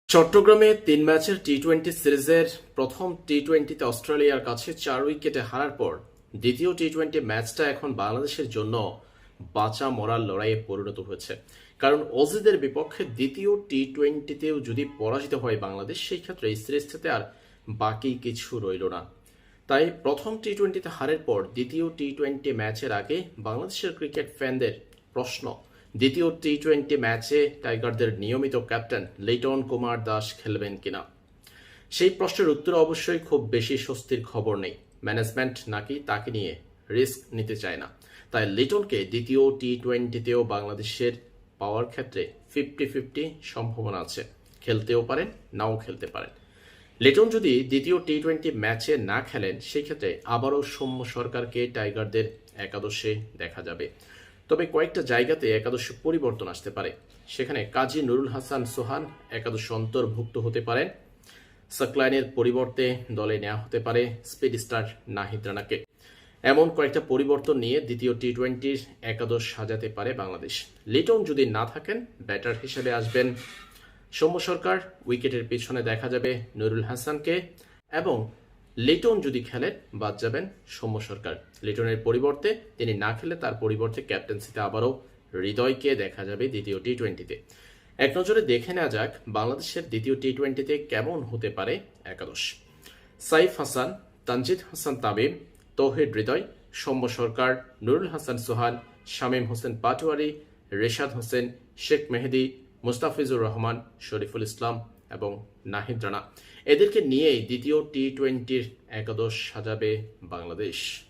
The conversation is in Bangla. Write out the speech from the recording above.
চট্টগ্রামে ৩ ম্যাচের টি-২০ সিরিজের প্রথম টি-২০তে অস্ট্রেলিয়ার কাছে ৪ উইকেটে হারার পর দ্বিতীয় টি-২০ ম্যাচটা এখন বাংলাদেশের জন্য বাঁচা মরার লড়াইয়ে পরিণত হয়েছে। কারণ অজিদের বিপক্ষে দ্বিতীয় টি-২০তেও যদি পরাজিত হয় বাংলাদেশ, সেই ক্ষেত্রে এই সিরিজটাতে আর বাকি কিছু রইল না। তাই প্রথম টি-২০তে হারের পর দ্বিতীয় টি-২০ ম্যাচের আগে বাংলাদেশের ক্রিকেট ফ্যানদের প্রশ্ন, দ্বিতীয় টি-২০ ম্যাচে টাইগারদের নিয়মিত ক্যাপ্টেন লিটন কুমার দাস খেলবেন কিনা। সেই প্রশ্নের উত্তরে অবশ্যই খুব বেশি স্বস্তির খবর নেই। ম্যানেজমেন্ট নাকি তাকে নিয়ে রিস্ক নিতে চায় না। তাই লিটনকে দ্বিতীয় টি-২০তেও বাংলাদেশের পাওয়ার ক্ষেত্রে 50-50 সম্ভাবনা আছে। খেলতেও পারেন, নাও খেলতে পারেন। লিটন যদি দ্বিতীয় টি-২০ ম্যাচে না খেলেন, সেক্ষেত্রে আবারও সৌম্য সরকারকে টাইগারদের একাদশে দেখা যাবে। তবে কয়েকটা জায়গাতে একাদশে পরিবর্তন আসতে পারে। সেখানে কাজী নুরুল হাসান সোহান একাদশে অন্তর্ভুক্ত হতে পারেন। সাকলাইনের পরিবর্তে দলে নেওয়া হতে পারে স্পিড স্টার নাহিদ রানাকে। এমন কয়েকটা পরিবর্তন নিয়ে দ্বিতীয় টি-২০ একাদশ সাজাতে পারে বাংলাদেশ। লিটন যদি না থাকেন, ব্যাটার হিসেবে আসবেন সৌম্য সরকার, উইকেটের পিছনে দেখা যাবে নুরুল হাসানকে, এবং লিটন যদি খেলেন বাদ যাবেন সৌম্য সরকার। লিটনের পরিবর্তে তিনি না খেলে তার পরিবর্তে ক্যাপ্টেন্সিতে আবারও হৃদয়কে দেখা যাবে দ্বিতীয় টি-২০তে। এক নজরে দেখে নেওয়া যাক বাংলাদেশের দ্বিতীয় টি-২০তে কেমন হতে পারে একাদশ। সাইফ হাসান, তানজিদ হাসান তামিম, তৌহিদ হৃদয়, সৌম্য সরকার, নুরুল হাসান সোহান, শামীম হোসেন পাটোয়ারি, রেশাদ হোসেন, শেখ মেহেদী, মুস্তাফিজুর রহমান, শরীফুল ইসলাম এবং নাহিদ রানা। এদেরকে নিয়েই দ্বিতীয় টি-২০ একাদশ সাজাবে বাংলাদেশ।